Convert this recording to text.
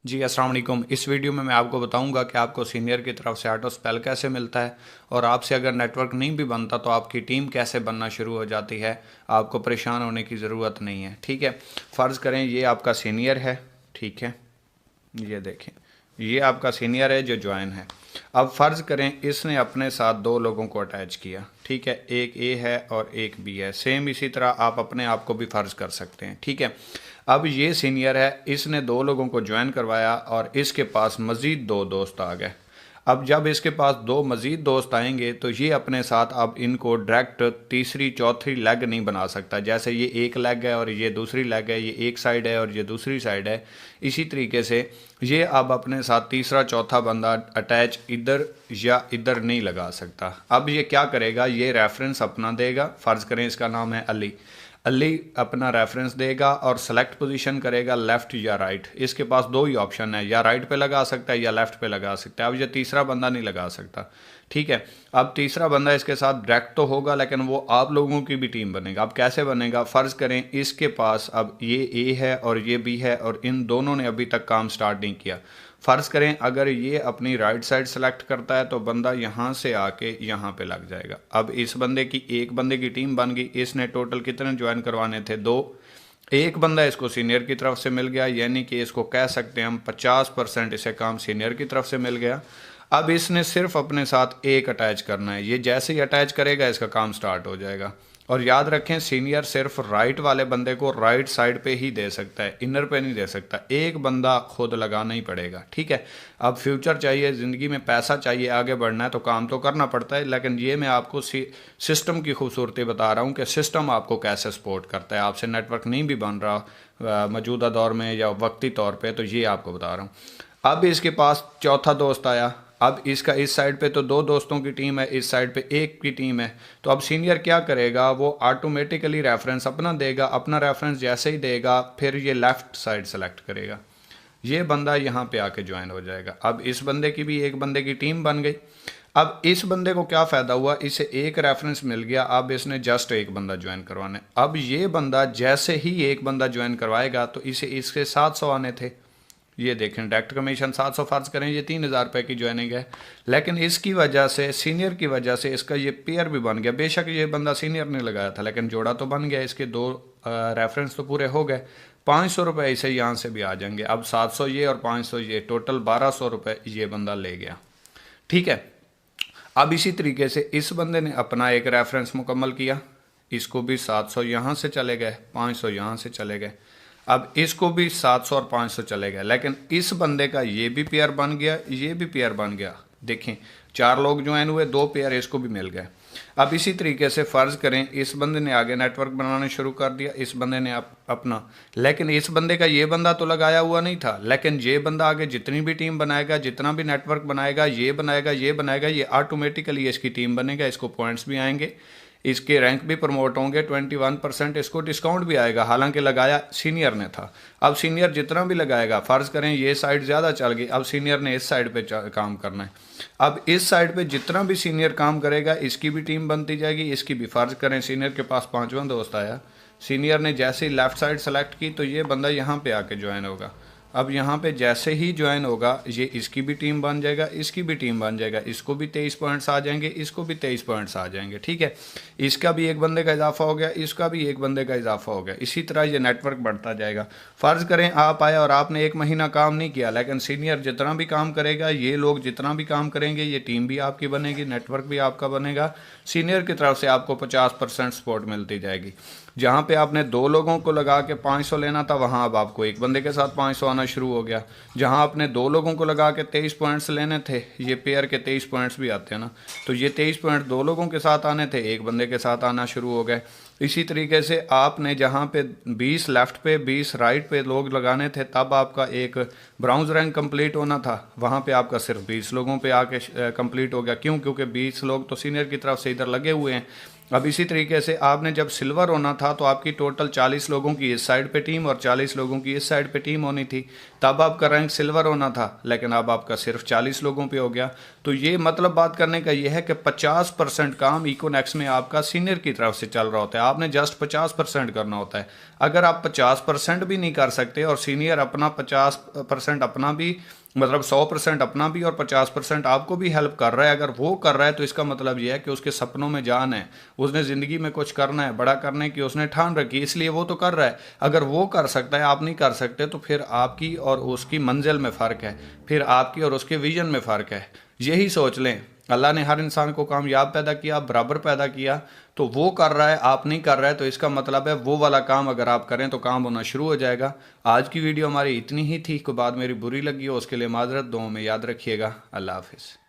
जी अस्सलाम वालेकुम। इस वीडियो में मैं आपको बताऊंगा कि आपको सीनियर की तरफ से ऑटो स्पेल कैसे मिलता है और आपसे अगर नेटवर्क नहीं भी बनता तो आपकी टीम कैसे बनना शुरू हो जाती है। आपको परेशान होने की ज़रूरत नहीं है, ठीक है। फ़र्ज़ करें ये आपका सीनियर है, ठीक है। ये देखें, ये आपका सीनियर है जो ज्वाइन है। अब फ़र्ज़ करें इसने अपने साथ दो लोगों को अटैच किया, ठीक है। एक ए है और एक बी है। सेम इसी तरह आप अपने आप को भी फ़र्ज़ कर सकते हैं, ठीक है। अब ये सीनियर है, इसने दो लोगों को ज्वाइन करवाया और इसके पास मज़ीद दो दोस्त आ गए। अब जब इसके पास दो मज़ीद दोस्त आएंगे तो ये अपने साथ अब इनको डायरेक्ट तीसरी चौथी लेग नहीं बना सकता। जैसे ये एक लेग है और ये दूसरी लेग है, ये एक साइड है और ये दूसरी साइड है, इसी तरीके से ये अब अपने साथ तीसरा चौथा बंदा अटैच इधर या इधर नहीं लगा सकता। अब ये क्या करेगा, ये रेफरेंस अपना देगा। फ़र्ज़ करें इसका नाम है अली। अली अपना रेफरेंस देगा और सेलेक्ट पोजीशन करेगा लेफ़्ट या राइट। इसके पास दो ही ऑप्शन है, या राइट पे लगा सकता है या लेफ़्ट पे लगा सकता है। अब ये तीसरा बंदा नहीं लगा सकता, ठीक है। अब तीसरा बंदा इसके साथ डायरेक्ट तो होगा लेकिन वो आप लोगों की भी टीम बनेगा। अब कैसे बनेगा, फ़र्ज़ करें इसके पास अब ये ए है और ये बी है और इन दोनों ने अभी तक काम स्टार्ट नहीं किया। फ़र्ज़ करें अगर ये अपनी राइट साइड सेलेक्ट करता है तो बंदा यहाँ से आके यहाँ पे लग जाएगा। अब इस बंदे की एक बंदे की टीम बन गई। इसने टोटल कितने ज्वाइन करवाने थे, दो। एक बंदा इसको सीनियर की तरफ से मिल गया, यानी कि इसको कह सकते हैं हम 50% इसे काम सीनियर की तरफ से मिल गया। अब इसने सिर्फ अपने साथ एक अटैच करना है। ये जैसे ही अटैच करेगा इसका काम स्टार्ट हो जाएगा। और याद रखें सीनियर सिर्फ राइट वाले बंदे को राइट साइड पे ही दे सकता है, इनर पे नहीं दे सकता। एक बंदा खुद लगाना ही पड़ेगा, ठीक है। अब फ्यूचर चाहिए, ज़िंदगी में पैसा चाहिए, आगे बढ़ना है तो काम तो करना पड़ता है। लेकिन ये मैं आपको सिस्टम की खूबसूरती बता रहा हूँ कि सिस्टम आपको कैसे सपोर्ट करता है। आपसे नेटवर्क नहीं भी बन रहा मौजूदा दौर में या वक्ती तौर पर, तो ये आपको बता रहा हूँ। अब इसके पास चौथा दोस्त आया। अब इसका इस साइड पे तो दो दोस्तों की टीम है, इस साइड पे एक की टीम है। तो अब सीनियर क्या करेगा, वो ऑटोमेटिकली रेफरेंस अपना देगा। अपना रेफरेंस जैसे ही देगा फिर ये लेफ़्ट साइड सेलेक्ट करेगा। ये बंदा यहाँ पे आके ज्वाइन हो जाएगा। अब इस बंदे की भी एक बंदे की टीम बन गई। अब इस बंदे को क्या फ़ायदा हुआ, इसे एक रेफरेंस मिल गया। अब इसने जस्ट एक बंदा ज्वाइन करवाना है। अब ये बंदा जैसे ही एक बंदा ज्वाइन करवाएगा तो इसे इसके 700 आने थे। ये देखें डायरेक्ट कमीशन 700, फ़र्ज़ करें ये 3000 रुपये की ज्वाइनिंग है। लेकिन इसकी वजह से, सीनियर की वजह से इसका ये पेयर भी बन गया। बेशक ये बंदा सीनियर ने लगाया था लेकिन जोड़ा तो बन गया। इसके दो रेफरेंस तो पूरे हो गए। 500 रुपये इसे यहाँ से भी आ जाएंगे। अब 700 ये और 500 ये, टोटल 1200 रुपये ये बंदा ले गया, ठीक है। अब इसी तरीके से इस बंदे ने अपना एक रेफरेंस मुकम्मल किया। इसको भी 700 यहाँ से चले गए, 500 यहाँ से चले गए। अब इसको भी 700 और 500 चले गए। लेकिन इस बंदे का ये भी पेयर बन गया, ये भी पेयर बन गया। देखें 4 लोग ज्वाइन हुए, 2 पेयर इसको भी मिल गए। अब इसी तरीके से फ़र्ज़ करें इस बंदे ने आगे नेटवर्क बनाना शुरू कर दिया, इस बंदे ने अपना। लेकिन इस बंदे का ये बंदा तो लगाया हुआ नहीं था। लेकिन ये बंदा आगे जितनी भी टीम बनाएगा, जितना भी नेटवर्क बनाएगा, ये बनाएगा, ये बनाएगा, ये ऑटोमेटिकली इसकी टीम बनेगा। इसको पॉइंट्स भी आएंगे, इसके रैंक भी प्रमोट होंगे, 21% इसको डिस्काउंट भी आएगा। हालांकि लगाया सीनियर ने था। अब सीनियर जितना भी लगाएगा, फ़र्ज़ करें ये साइड ज़्यादा चल गई, अब सीनियर ने इस साइड पे काम करना है। अब इस साइड पे जितना भी सीनियर काम करेगा इसकी भी टीम बनती जाएगी, इसकी भी। फ़र्ज़ करें सीनियर के पास 5वां दोस्त आया, सीनियर ने जैसे ही लेफ़्ट साइड सेलेक्ट की तो ये बंदा यहाँ पर आके ज्वाइन होगा। अब यहाँ पे जैसे ही ज्वाइन होगा ये इसकी भी टीम बन जाएगा, इसकी भी टीम बन जाएगा। इसको भी 23 पॉइंट्स आ जाएंगे, इसको भी 23 पॉइंट्स आ जाएंगे, ठीक है। इसका भी एक बंदे का इजाफा हो गया, इसका भी एक बंदे का इजाफा हो गया। इसी तरह ये नेटवर्क बढ़ता जाएगा। फ़र्ज़ करें आप आए और आपने एक महीना काम नहीं किया, लेकिन सीनियर जितना भी काम करेगा, ये लोग जितना भी काम करेंगे, ये टीम भी आपकी बनेगी, नेटवर्क भी आपका बनेगा। सीनियर की तरफ से आपको 50% सपोर्ट मिलती जाएगी। जहाँ पे आपने 2 लोगों को लगा के 500 लेना था, वहाँ अब आपको एक बंदे के साथ 500 आना शुरू हो गया। जहाँ आपने 2 लोगों को लगा के 23 पॉइंट्स लेने थे, ये पेयर के 23 पॉइंट्स भी आते हैं ना, तो ये 23 पॉइंट 2 लोगों के साथ आने थे, एक बंदे के साथ आना शुरू हो गए। इसी तरीके से आपने जहाँ पे 20 लेफ़्ट पे 20 राइट पे लोग लगाने थे, तब आपका एक ब्राउन्ज रैंक कंप्लीट होना था, वहाँ पे आपका सिर्फ 20 लोगों पे आके कंप्लीट हो गया। क्यों? क्योंकि 20 लोग तो सीनियर की तरफ से इधर लगे हुए हैं। अब इसी तरीके से आपने जब सिल्वर होना था तो आपकी टोटल 40 लोगों की इस साइड पे टीम और 40 लोगों की इस साइड पे टीम होनी थी, तब आपका रैंक सिल्वर होना था, लेकिन अब आपका सिर्फ 40 लोगों पे हो गया। तो ये मतलब बात करने का ये है कि 50% काम इकोनेक्स में आपका सीनियर की तरफ से चल रहा होता है, आपने जस्ट 50% करना होता है। अगर आप 50% भी नहीं कर सकते और सीनियर अपना 50% अपना भी मतलब 100% अपना भी और 50% आपको भी हेल्प कर रहा है, अगर वो कर रहा है तो इसका मतलब यह है कि उसके सपनों में जान है, उसने ज़िंदगी में कुछ करना है, बड़ा करने की उसने ठान रखी, इसलिए वो तो कर रहा है। अगर वो कर सकता है, आप नहीं कर सकते, तो फिर आपकी और उसकी मंजिल में फ़र्क है, फिर आपकी और उसके विजन में फ़र्क है। यही सोच लें, अल्लाह ने हर इंसान को कामयाब पैदा किया, बराबर पैदा किया, तो वो कर रहा है, आप नहीं कर रहे, तो इसका मतलब है वो वाला काम अगर आप करें तो काम होना शुरू हो जाएगा। आज की वीडियो हमारी इतनी ही थी, कोई बात मेरी बुरी लगी हो उसके लिए माजरत, दुआओं में याद रखिएगा। अल्लाह हाफिज़।